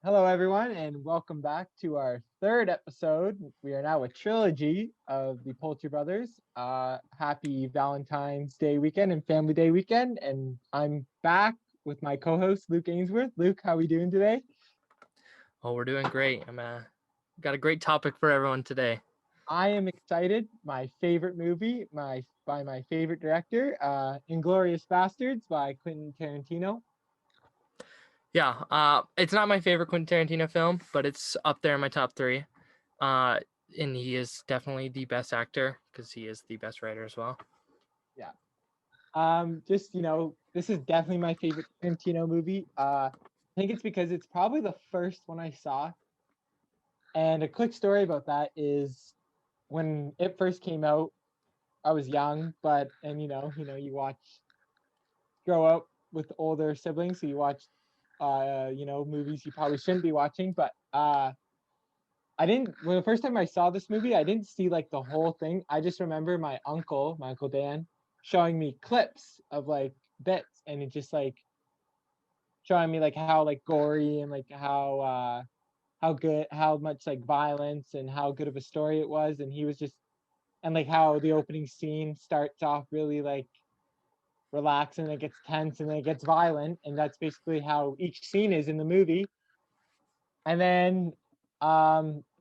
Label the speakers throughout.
Speaker 1: Hello, everyone, and welcome back to our third episode. We are now a trilogy of the Poultry Brothers. Happy Valentine's Day weekend and Family Day weekend. And I'm back with my co-host, Luke Ainsworth. Luke, how are we doing today?
Speaker 2: Oh, we're doing great. I'm got a great topic for everyone today.
Speaker 1: I am excited. My favorite movie, by my favorite director, Inglourious Basterds by Quentin Tarantino.
Speaker 2: Yeah, it's not my favorite Quentin Tarantino film, but it's up there in my top three. Uh, and he is definitely the best actor because he is the best writer as well.
Speaker 1: Yeah. Just this is definitely my favorite Tarantino movie. I think it's because it's probably the first one I saw. And a quick story about that is when it first came out, I was young, but and you watch grow up with older siblings, so you watch movies you probably shouldn't be watching. But I didn't when the first time I saw this movie, I didn't see like the whole thing. I just remember my uncle Dan, showing me clips of like bits, and it just like showing me like how like gory and like how much like violence and how good of a story it was. And he was just and like how the opening scene starts off really like relaxed, and it gets tense, and then it gets violent, and that's basically how each scene is in the movie. And then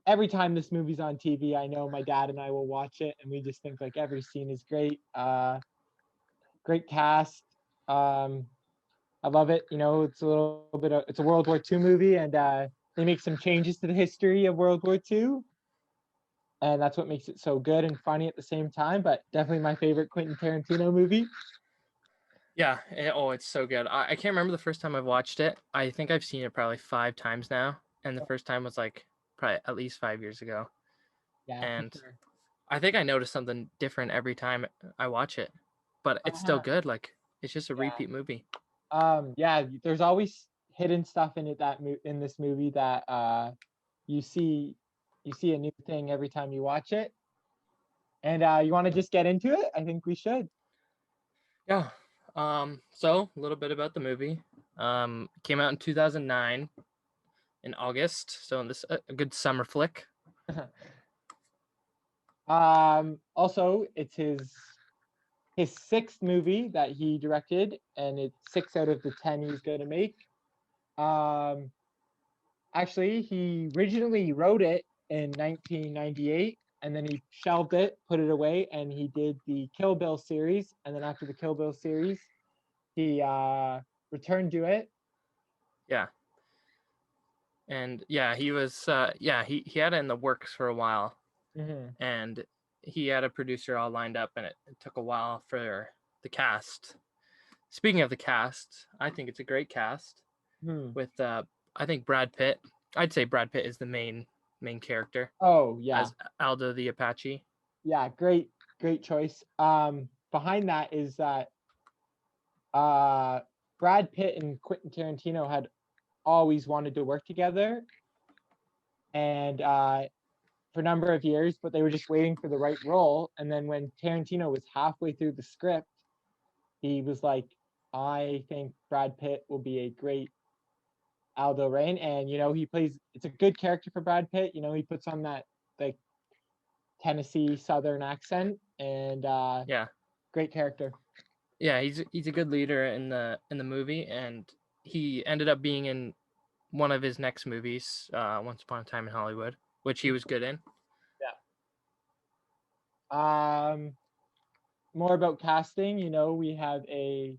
Speaker 1: every time this movie's on TV, I know my dad and I will watch it, and we just think like every scene is great. Great cast. um I love it. It's a little bit of it's a World War II movie, and they make some changes to the history of World War II, and that's what makes it so good and funny at the same time. But definitely my favorite Quentin Tarantino movie.
Speaker 2: Yeah. It's so good. I can't remember the first time I've watched it. I think I've seen it probably 5 times now, and the first time was like probably at least 5 years ago.
Speaker 1: Yeah, for
Speaker 2: And
Speaker 1: sure.
Speaker 2: I think I notice something different every time I watch it, but it's still good. Like it's just a
Speaker 1: Yeah.
Speaker 2: repeat movie.
Speaker 1: Yeah, there's always hidden stuff in it in this movie that you see you see a new thing every time you watch it. And you want to just get into it? I think we should.
Speaker 2: Yeah. So a little bit about the movie. Came out in 2009 in August. So this a good summer flick.
Speaker 1: Also, it's his sixth movie that he directed, and it's 6 out of the 10 he's gonna make. Um, Actually, he originally wrote it in 1998, and then he shelved it, put it away, and he did the Kill Bill series. And then after the Kill Bill series, he returned to it.
Speaker 2: Yeah. And yeah, he was he had it in the works for a while,
Speaker 1: Hmm.
Speaker 2: and he had a producer all lined up, and it took a while for the cast. Speaking of the cast, I think it's a great cast
Speaker 1: Hmm.
Speaker 2: with I think Brad Pitt. I'd say Brad Pitt is the main character
Speaker 1: Oh yeah,
Speaker 2: as Aldo the Apache.
Speaker 1: yeah, great choice. Behind that is that Brad Pitt and Quentin Tarantino had always wanted to work together, and for a number of years, but they were just waiting for the right role. And then when Tarantino was halfway through the script, he was like, "I think Brad Pitt will be a great Aldo Rain." And he plays. It's a good character for Brad Pitt. He puts on that like Tennessee Southern accent, and
Speaker 2: Yeah,
Speaker 1: great character.
Speaker 2: yeah, he's a good leader in the movie, and he ended up being in one of his next movies, Once Upon a Time in Hollywood, which he was good in.
Speaker 1: Yeah. More about casting. We have a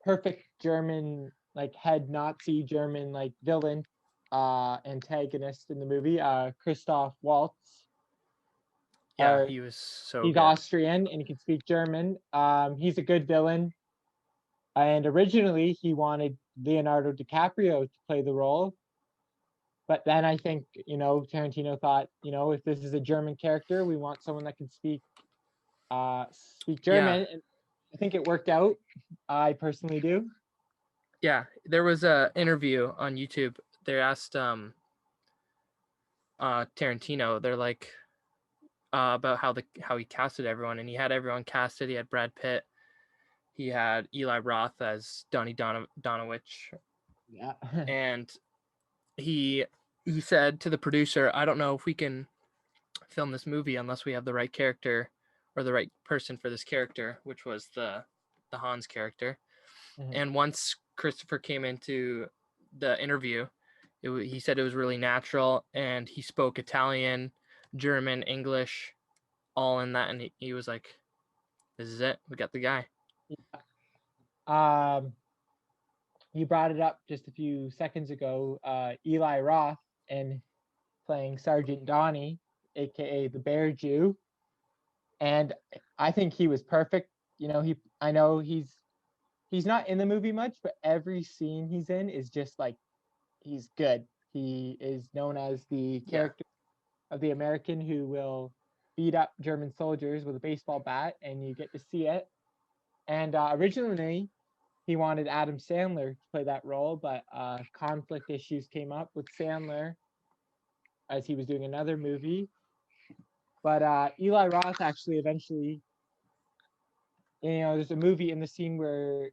Speaker 1: perfect German, like head Nazi German like villain antagonist in the movie, Christoph Waltz.
Speaker 2: Yeah,
Speaker 1: Or
Speaker 2: he was so
Speaker 1: he's
Speaker 2: good.
Speaker 1: Austrian and he can speak German. He's a good villain. And originally he wanted Leonardo DiCaprio to play the role, but then I think Tarantino thought, if this is a German character, we want someone that can speak
Speaker 2: Yeah,
Speaker 1: German, and I think it worked out. I personally do.
Speaker 2: yeah. There was a interview on YouTube. They asked Tarantino. They're like about how he casted everyone, and he had everyone casted. He had Brad Pitt. He had Eli Roth as Donnie Donowich,
Speaker 1: Yeah.
Speaker 2: and he said to the producer, I don't know if we can film this movie unless we have the right character or the right person for this character, which was the Hans character.
Speaker 1: Mhm.
Speaker 2: And once Christopher came into the interview, he said it was really natural, and he spoke Italian, German, English, all in that, and he was like, "This is it. We got the guy."
Speaker 1: Um, you brought it up just a few seconds ago. Eli Roth and playing Sergeant Donnie, aka the Bear Jew, and I think he was perfect. You know, I know he's not in the movie much, but every scene he's in is just like he's good. He is known as the
Speaker 2: Yeah.
Speaker 1: character of the American who will beat up German soldiers with a baseball bat, and you get to see it. And originally, he wanted Adam Sandler to play that role, but conflict issues came up with Sandler as he was doing another movie. But Eli Roth actually eventually, there's a movie in the scene where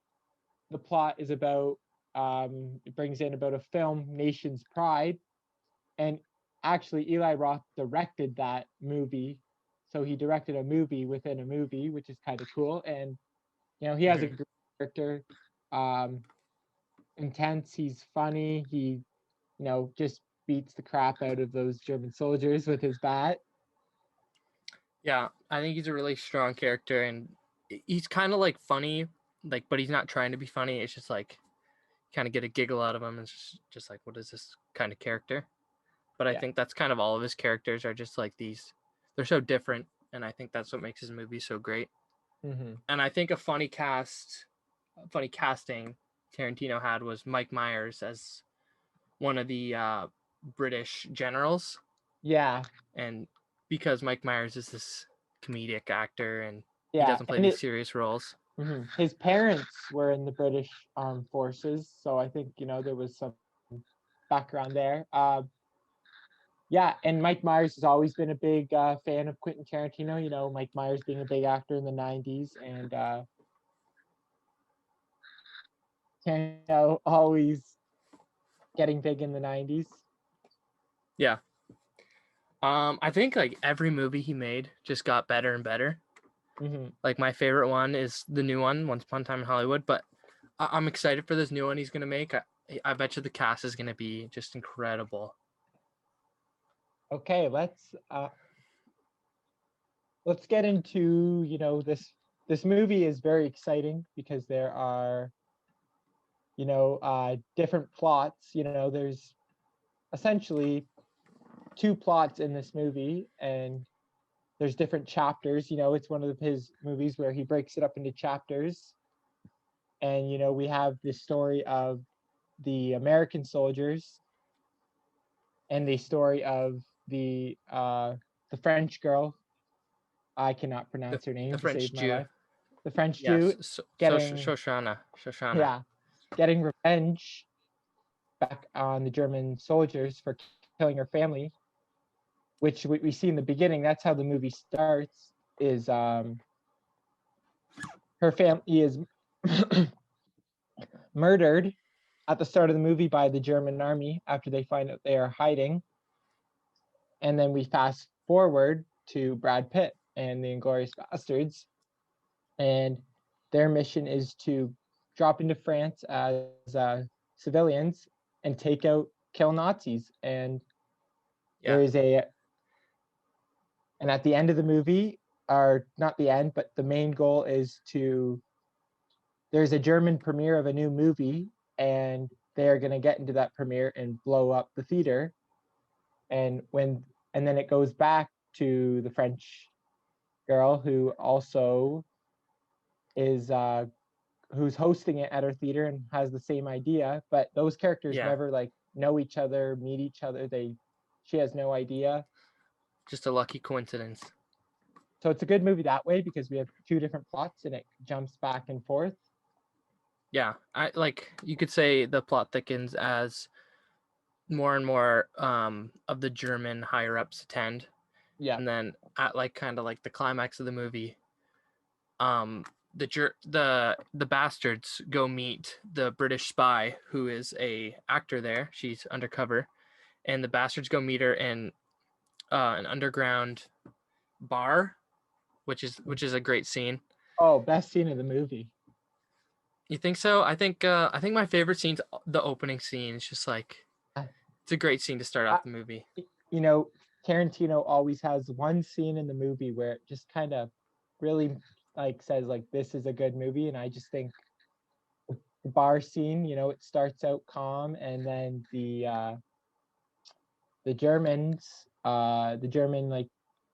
Speaker 1: the plot is about, it brings in about a film, Nation's Pride, and actually Eli Roth directed that movie. So he directed a movie within a movie, which is kind of cool. And he has a great character, um, intense. He's funny. He just beats the crap out of those German soldiers with his bat.
Speaker 2: Yeah, I think he's a really strong character, and he's kind of like funny, like, but he's not trying to be funny. It's just like kind of get a giggle out of him. It's just like, what is this kind of character? But I
Speaker 1: Yeah.
Speaker 2: think that's kind of all of his characters are just like these. They're so different, and I think that's what makes his movie so great.
Speaker 1: Mm-hmm.
Speaker 2: And I think a funny casting Tarantino had was Mike Myers as one of the British generals,
Speaker 1: Yeah.
Speaker 2: and because Mike Myers is this comedic actor and he
Speaker 1: Yeah.
Speaker 2: doesn't play
Speaker 1: And
Speaker 2: these serious roles.
Speaker 1: his parents were in the British Armed Forces, so I think there was some background there. Yeah, and Mike Myers has always been a big fan of Quentin Tarantino. Mike Myers being a big actor in the '90s, and Tarantino always getting big in the '90s.
Speaker 2: Yeah. I think like every movie he made just got better and better.
Speaker 1: Mm-hmm.
Speaker 2: Like my favorite one is the new one, Once Upon a Time in Hollywood. But I'm excited for this new one he's gonna make. I bet you the cast is gonna be just incredible.
Speaker 1: Okay, let's get into this movie is very exciting because there are different plots. There's essentially two plots in this movie, and there's different chapters. It's one of his movies where he breaks it up into chapters, and we have the story of the American soldiers and the story of the French girl. I cannot
Speaker 2: The
Speaker 1: pronounce her
Speaker 2: the
Speaker 1: name to
Speaker 2: French
Speaker 1: save my
Speaker 2: Jew.
Speaker 1: life. The French
Speaker 2: Yes.
Speaker 1: Jew
Speaker 2: So
Speaker 1: getting
Speaker 2: Shoshana.
Speaker 1: yeah, getting revenge back on the German soldiers for killing her family, which we see in the beginning. That's how the movie starts. Is her family is murdered at the start of the movie by the German army after they find out they are hiding, and then we fast forward to Brad Pitt and the Inglourious Basterds, and their mission is to drop into France as civilians and kill Nazis. And
Speaker 2: Yeah.
Speaker 1: there is and at the end of the movie, or not the end, but the main goal is there's a German premiere of a new movie, and they're going to get into that premiere and blow up the theater. And then it goes back to the French girl who also is who's hosting it at her theater and has the same idea, but those characters
Speaker 2: Yeah.
Speaker 1: never like know each other, meet each other. She has no idea.
Speaker 2: Just a lucky coincidence.
Speaker 1: So it's a good movie that way because we have two different plots and it jumps back and forth.
Speaker 2: Yeah. I like you could say the plot thickens as more and more of the German higher ups attend.
Speaker 1: Yeah.
Speaker 2: And then at like kind of like the climax of the movie, um the bastards go meet the British spy who is a actor there. She's undercover, and the bastards go meet her in an underground bar, which is a great scene.
Speaker 1: Oh, best scene of the movie.
Speaker 2: You think so? I think my favorite scene's the opening scene. It's just like
Speaker 1: Uh,
Speaker 2: it's a great scene to start off the movie.
Speaker 1: You know, Tarantino always has one scene in the movie where it just kind of really like says like this is a good movie, and I just think the bar scene, you know, it starts out calm, and then the Germans, the German like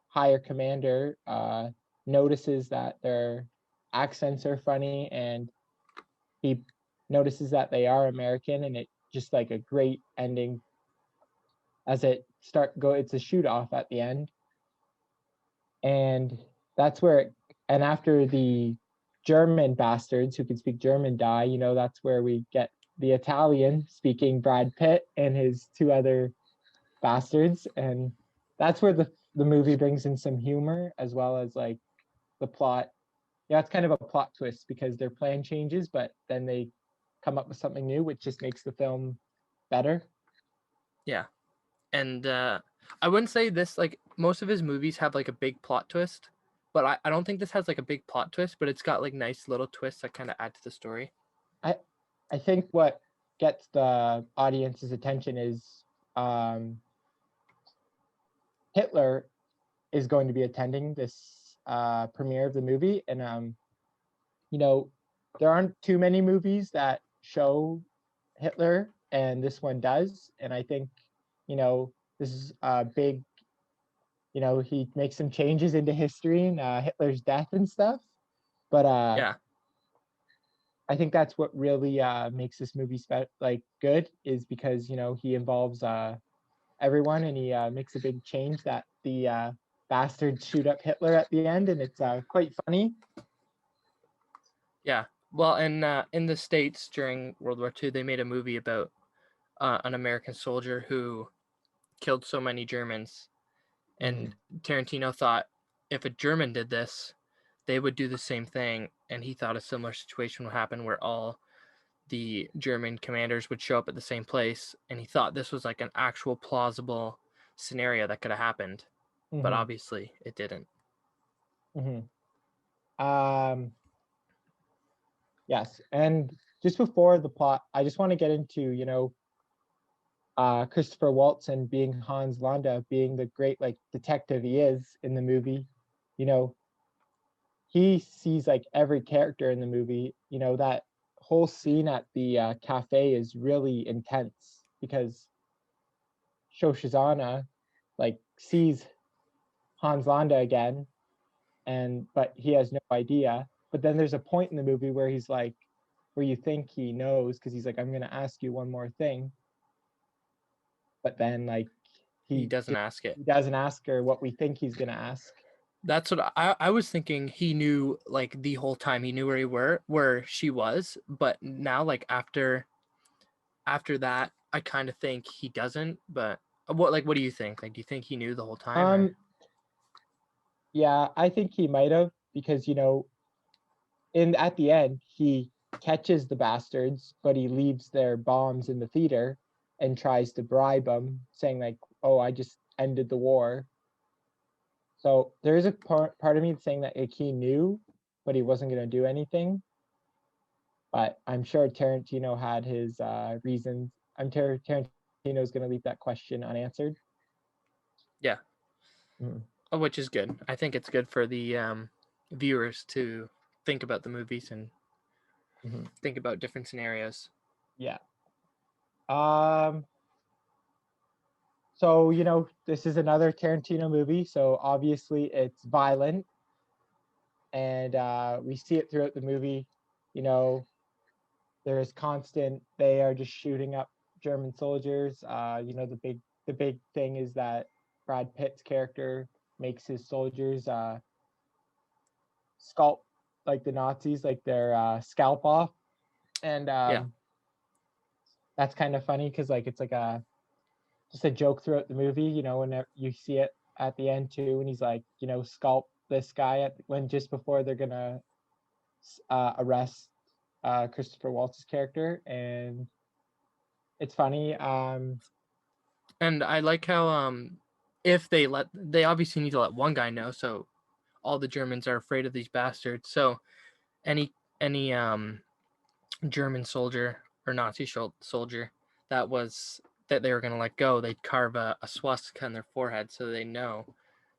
Speaker 1: higher commander notices that their accents are funny, and he notices that they are American, and it just like a great ending as it's a shoot off at the end. And that's where and after the German bastards who can speak German die, you know, that's where we get the Italian speaking Brad Pitt and his two other bastards. And that's where the movie brings in some humor as well as like the plot. Yeah, it's kind of a plot twist because their plan changes, but then they come up with something new, which just makes the film better.
Speaker 2: Yeah, and I wouldn't say this like most of his movies have like a big plot twist, but I don't think this has like a big plot twist, but it's got like nice little twists that kind of add to the story.
Speaker 1: I I think what gets the audience's attention is Hitler is going to be attending this premiere of the movie, and you know, there aren't too many movies that show Hitler, and this one does, and I think, you know, this is a big, you know, he makes some changes into history and Hitler's death and stuff, but
Speaker 2: Yeah,
Speaker 1: I think that's what really makes this movie like good is because, you know, he involves everyone, and he makes a big change that the bastards shoot up Hitler at the end, and it's quite funny.
Speaker 2: yeah. Well, in the States during World War II, they made a movie about an American soldier who killed so many Germans, and Tarantino thought if a German did this, they would do the same thing, and he thought a similar situation would happen where all the German commanders would show up at the same place, and he thought this was like an actual plausible scenario that could have happened, but
Speaker 1: Mm-hmm.
Speaker 2: obviously it didn't.
Speaker 1: Mm-hmm. Yes, and just before the plot, I just want to get into, you know, Christopher Waltz and being Hans Landa, being the great like detective he is in the movie. You know, he sees like every character in the movie. You know, that whole scene at the cafe is really intense because Shoshizana like sees Hans Landa again, and but he has no idea. But then there's a point in the movie where he's like, where you think he knows because he's like, I'm gonna ask you one more thing, but then like
Speaker 2: He
Speaker 1: he
Speaker 2: doesn't ask it.
Speaker 1: he doesn't ask her what we think he's gonna ask.
Speaker 2: That's what I was thinking. He knew like the whole time. He knew where she was, but now like after that, I kind of think he doesn't. But what do you think? Like, do you think he knew the whole time, or?
Speaker 1: Um, yeah, I think he might have because, you know, in at the end he catches the bastards, but he leaves their bombs in the theater and tries to bribe them, saying like, "Oh, I just ended the war." So there is a part of me saying that like, he knew, but he wasn't gonna do anything. But I'm sure Tarantino had his reasons. Tarantino's gonna leave that question unanswered.
Speaker 2: Yeah,
Speaker 1: Mm.
Speaker 2: which is good. I think it's good for the viewers to think about the movies and
Speaker 1: Mm-hmm.
Speaker 2: think about different scenarios.
Speaker 1: Yeah. Um. So, you know, this is another Tarantino movie, so obviously it's violent, and we see it throughout the movie. You know, there is constant. They are just shooting up German soldiers. You know, the big thing is that Brad Pitt's character makes his soldiers scalp like the Nazis, like their scalp off, and
Speaker 2: Yeah,
Speaker 1: that's kind of funny because like it's like a just a joke throughout the movie. You know, when you see it at the end too, and he's like, you know, scalp this guy at when just before they're gonna arrest Christopher Waltz's character, and it's funny.
Speaker 2: And I like how if they obviously need to let one guy know, so all the Germans are afraid of these bastards. So any German soldier or Nazi soldier that they were gonna let go, they'd carve a swastika on their forehead so they know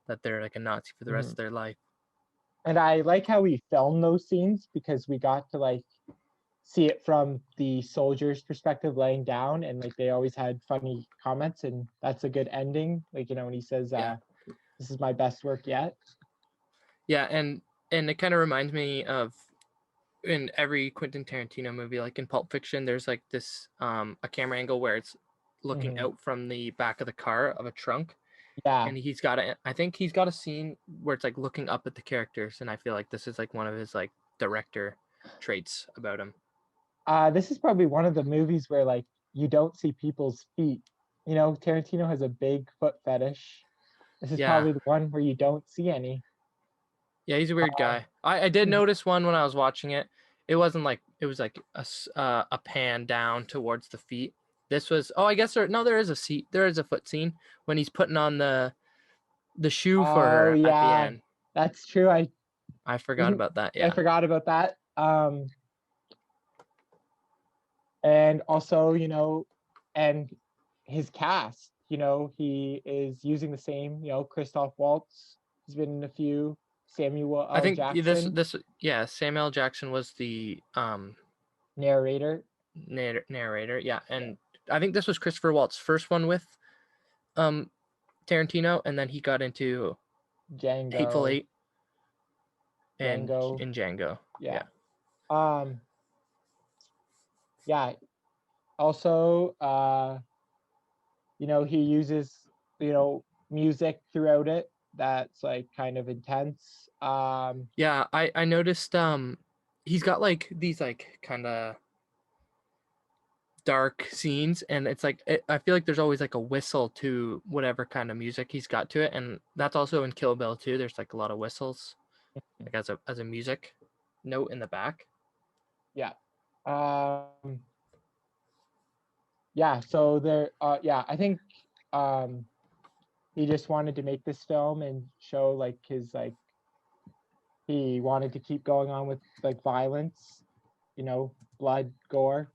Speaker 2: that they're like a Nazi for the rest of their life.
Speaker 1: And I like how we filmed those scenes because we got to like see it from the soldiers' perspective laying down, and like they always had funny comments, and that's a good ending. Like, you know, when he says,
Speaker 2: Yeah.
Speaker 1: "This is my best work yet."
Speaker 2: Yeah, and it kind of reminds me of in every Quentin Tarantino movie, like in Pulp Fiction, there's like this a camera angle where it's looking out from the back of the car of a trunk.
Speaker 1: Yeah.
Speaker 2: And I think he's got a scene where it's like looking up at the characters, and I feel like this is like one of his like director traits about him.
Speaker 1: This is probably one of the movies where like you don't see people's feet. You know, Tarantino has a big foot fetish. This is probably the one where you don't see any.
Speaker 2: Yeah, he's a weird guy. I did notice one when I was watching it. It wasn't like it was like a pan down towards the feet. This was I guess there is a foot scene when he's putting on the shoe for her at the end.
Speaker 1: That's true.
Speaker 2: I forgot about that. Yeah.
Speaker 1: I forgot about that. And also, you know, and his cast, you know, he is using the same, you know, Christoph Waltz. He's been in a few. Samuel L.
Speaker 2: I think
Speaker 1: Jackson.
Speaker 2: Samuel L. Jackson was the
Speaker 1: narrator.
Speaker 2: Narrator, yeah, and I think this was Christopher Waltz's first one with Tarantino, and then he got into
Speaker 1: Django.
Speaker 2: Hateful Eight and
Speaker 1: Django.
Speaker 2: in Django.
Speaker 1: Yeah. Yeah. Also, you know, he uses, you know, music throughout it that's like kind of intense.
Speaker 2: Yeah, I noticed he's got like these like kind of dark scenes, and it's like I feel like there's always like a whistle to whatever kind of music he's got to it, and that's also in Kill Bill too. There's like a lot of whistles like as a music note in the back.
Speaker 1: Yeah. Yeah, so there I think he just wanted to make this film and show like his like he wanted to keep going on with like violence, you know, blood, gore.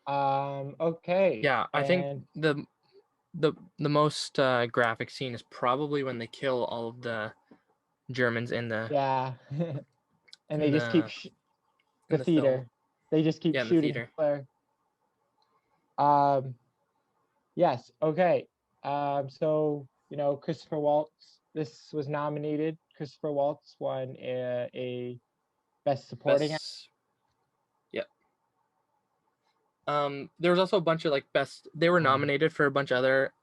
Speaker 1: Okay.
Speaker 2: Yeah, I think the most graphic scene is probably when they kill all of the Germans in the
Speaker 1: and they just keep the theater.
Speaker 2: Film.
Speaker 1: They just keep shooting Hitler. Yes. Okay. So you know, Christopher Waltz. This was nominated. Christopher Waltz won a Best Supporting Actor.
Speaker 2: Yep. There was also a bunch of like they were nominated for a bunch of other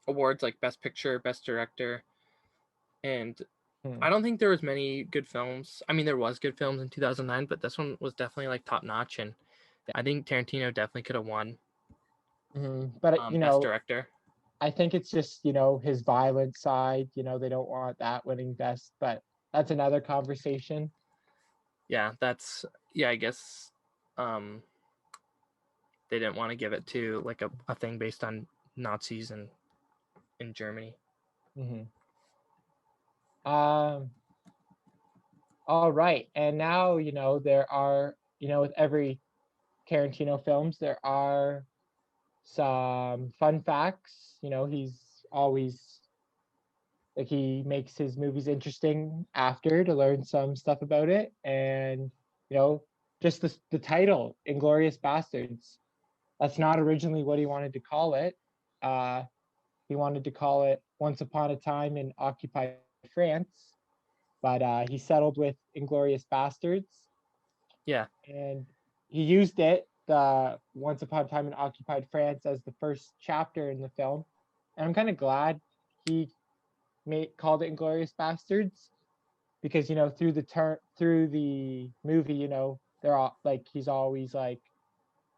Speaker 2: awards like Best Picture, Best Director, and I don't think there was many good films. I mean, there was good films in 2009, but this one was definitely like top notch, and I think Tarantino definitely could have won.
Speaker 1: But you know,
Speaker 2: Best Director.
Speaker 1: I think it's just, you know, his violent side. You know, they don't want that winning best, but that's another conversation.
Speaker 2: Yeah, I guess they didn't want to give it to like a thing based on Nazis and in Germany.
Speaker 1: All right, and now, you know, there are, you know, with every Tarantino films, there are some fun facts. You know, he's always like he makes his movies interesting after to learn some stuff about it, and you know, just the title, Inglourious Basterds. That's not originally what he wanted to call it. He wanted to call it Once Upon a Time in Occupied France, but he settled with Inglourious Basterds.
Speaker 2: Yeah.
Speaker 1: And he used it, the Once Upon a Time in Occupied France, as the first chapter in the film. And I'm kind of glad he called it Inglourious Basterds, because, you know, through the movie, you know, they're all like, he's always like,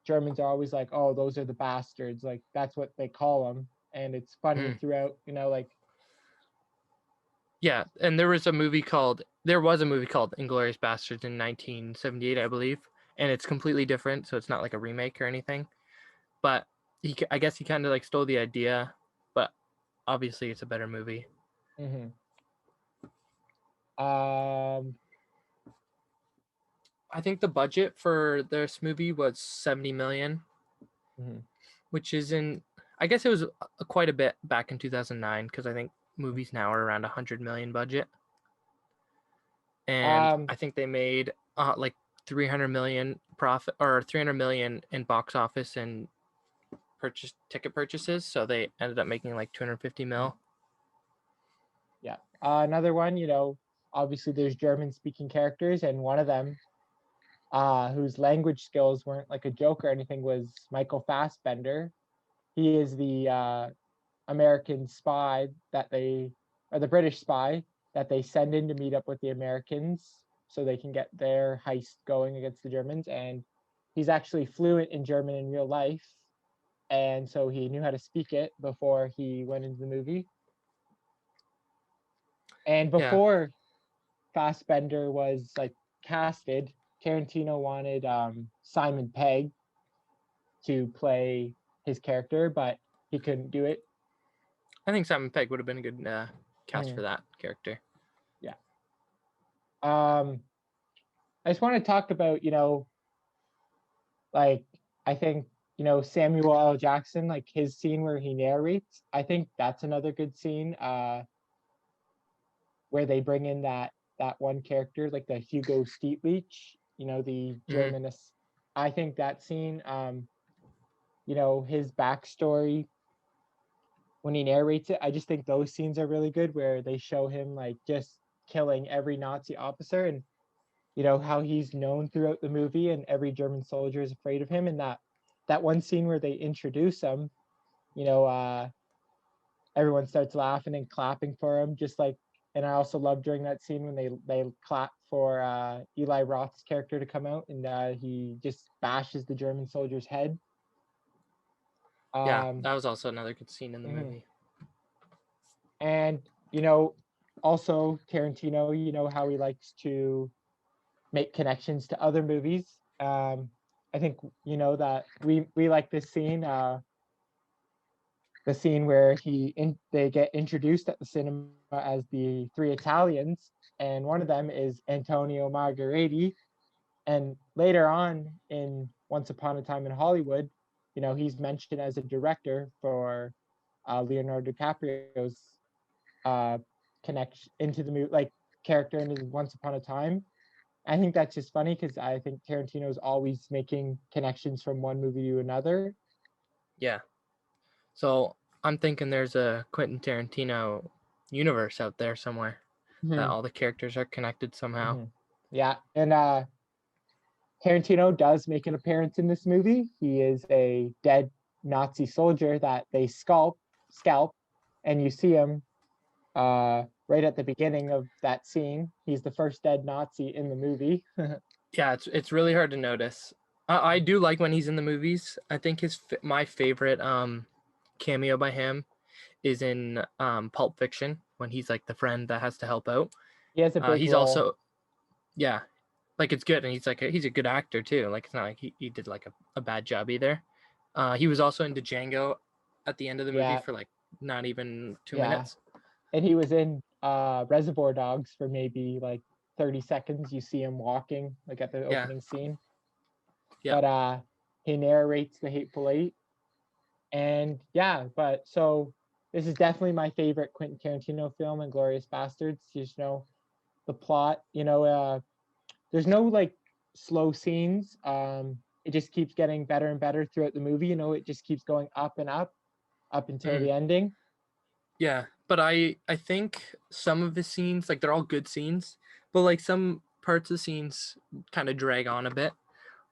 Speaker 1: Germans are always like, oh, those are the bastards. Like, that's what they call them. And it's funny throughout, you know, like.
Speaker 2: Yeah, and there was a movie called there was a movie called Inglourious Basterds in 1978, I believe, and it's completely different, so it's not like a remake or anything. But I guess he kind of like stole the idea, but obviously it's a better movie.
Speaker 1: Mm-hmm.
Speaker 2: I think the budget for this movie was 70 million,
Speaker 1: Mm-hmm.
Speaker 2: which isn't. I guess it was quite a bit back in 2009 because I think movies now are around 100 million budget, and
Speaker 1: Um,
Speaker 2: I think they made like 300 million profit or 300 million in box office and ticket purchases, so they ended up making like 250 mil.
Speaker 1: yeah. Another one, obviously there's German speaking characters, and one of them, whose language skills weren't like a joke or anything, was Michael Fassbender. He is the American spy or the British spy that they send in to meet up with the Americans so they can get their heist going against the Germans. And he's actually fluent in German in real life. And so he knew how to speak it before he went into the movie. And
Speaker 2: Yeah,
Speaker 1: before Fassbender was like casted, Tarantino wanted Simon Pegg to play his character, but he couldn't do it.
Speaker 2: I think Simon Pegg would have been a good cast for
Speaker 1: Mm,
Speaker 2: that character.
Speaker 1: yeah. I just want to talk about, like I think, Samuel L. Jackson, like his scene where he narrates. I think that's another good scene. Where they bring in that one character, like the Hugo Stietlich, the
Speaker 2: Mm-hmm.
Speaker 1: Germanist. I think that scene, his backstory when he narrates it, I just think those scenes are really good where they show him like just killing every Nazi officer, and how he's known throughout the movie and every German soldier is afraid of him. And that one scene where they introduce him, you know, uh everyone starts laughing and clapping for him, just like. And I also love during that scene when they clap for Eli Roth's character to come out, and he just bashes the German soldier's head.
Speaker 2: Yeah,
Speaker 1: um
Speaker 2: that was also another good scene in the
Speaker 1: mhm.
Speaker 2: movie.
Speaker 1: And also Tarantino, how he likes to make connections to other movies. I think that we like this scene, the scene where they get introduced at the cinema as the three Italians, and one of them is Antonio Margheriti. And later on in Once Upon a Time in Hollywood, he's mentioned as a director for Leonardo DiCaprio's uh, connection into the movie, like character into Once Upon a Time. I think that's just funny because I think Tarantino's always making connections from one movie to another.
Speaker 2: Yeah. So I'm thinking there's a Quentin Tarantino universe out there somewhere that
Speaker 1: Mm-hmm.
Speaker 2: all the characters are connected somehow.
Speaker 1: Mm-hmm. Yeah, and Tarantino does make an appearance in this movie. He is a dead Nazi soldier that they scalp, and you see him right at the beginning of that scene. He's the first dead Nazi in the movie.
Speaker 2: Yeah, it's really hard to notice. I do like when he's in the movies. I think my favorite cameo by him is in Pulp Fiction when he's like the friend that has to help out.
Speaker 1: He has a big
Speaker 2: He's
Speaker 1: role.
Speaker 2: also yeah, like it's good, and he's a good actor too. Like it's not like he did like a bad job either. He was also in Django at the end of the movie
Speaker 1: Yeah,
Speaker 2: for like not even 2
Speaker 1: yeah.
Speaker 2: minutes.
Speaker 1: And he was in Reservoir Dogs for maybe like 30 seconds. You see him walking like at the
Speaker 2: Yeah,
Speaker 1: opening scene.
Speaker 2: yeah,
Speaker 1: But he narrates The Hateful Eight. And yeah, but so this is definitely my favorite Quentin Tarantino film, Inglourious Basterds. Just the plot, there's no like slow scenes. It just keeps getting better and better throughout the movie. It just keeps going up and up until
Speaker 2: mm,
Speaker 1: the ending.
Speaker 2: yeah. But I think some of the scenes like they're all good scenes, but like some parts of the scenes kind of drag on a bit.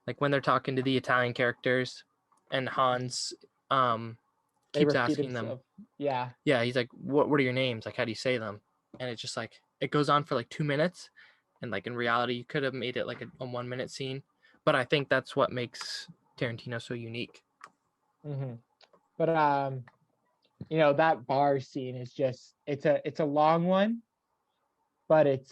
Speaker 2: Like when they're talking to the Italian characters, and Hans
Speaker 1: They
Speaker 2: keeps
Speaker 1: repeat
Speaker 2: asking them.
Speaker 1: himself. Yeah.
Speaker 2: Yeah, he's like, what are your names? Like, how do you say them? And it's just like it goes on for like 2 minutes, and like in reality, you could have made it like a 1 minute scene. But I think that's what makes Tarantino so unique.
Speaker 1: Hmm. But that bar scene is just it's a long one, but it's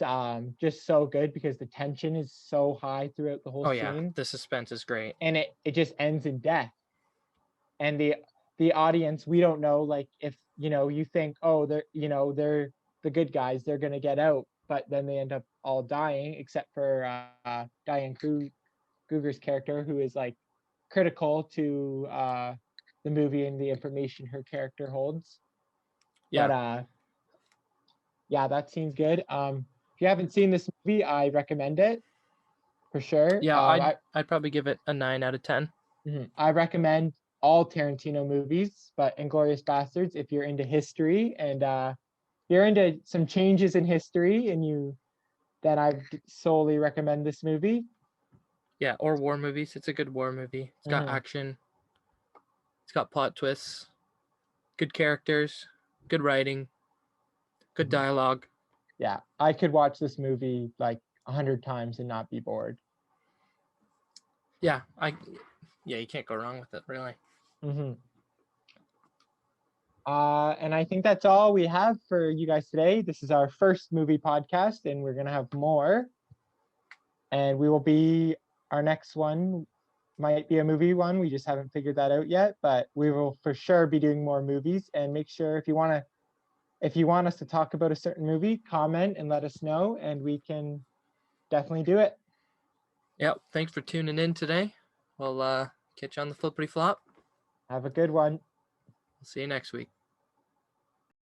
Speaker 1: just so good because the tension is so high throughout the whole
Speaker 2: Oh yeah,
Speaker 1: scene,
Speaker 2: the suspense is great.
Speaker 1: and it just ends in death. And the audience, we don't know, like, if you think, oh, they're the good guys, they're gonna get out, but then they end up all dying except for Diane Kruger's character, who is like critical to the movie and the information her character holds.
Speaker 2: Yeah.
Speaker 1: But yeah, that scene's good. If you haven't seen this movie, I recommend it for sure.
Speaker 2: Yeah, I'd probably give it a 9 out of 10.
Speaker 1: I recommend all Tarantino movies, but Inglourious Basterds, if you're into history and you're into some changes in history, then I solely recommend this movie.
Speaker 2: Yeah, or war movies. It's a good war movie. It's got action. It's got plot twists. Good characters. Good writing. Good dialogue.
Speaker 1: Yeah, I could watch this movie like 100 times and not be bored.
Speaker 2: Yeah, you can't go wrong with it, really.
Speaker 1: And I think that's all we have for you guys today. This is our first movie podcast, and we're gonna have more. And our next one might be a movie one. We just haven't figured that out yet, but we will for sure be doing more movies. And make sure if you want us to talk about a certain movie, comment and let us know, and we can definitely do it.
Speaker 2: Yep. Thanks for tuning in today. We'll catch you on the flippity flop.
Speaker 1: Have a good one.
Speaker 2: We'll see you next week.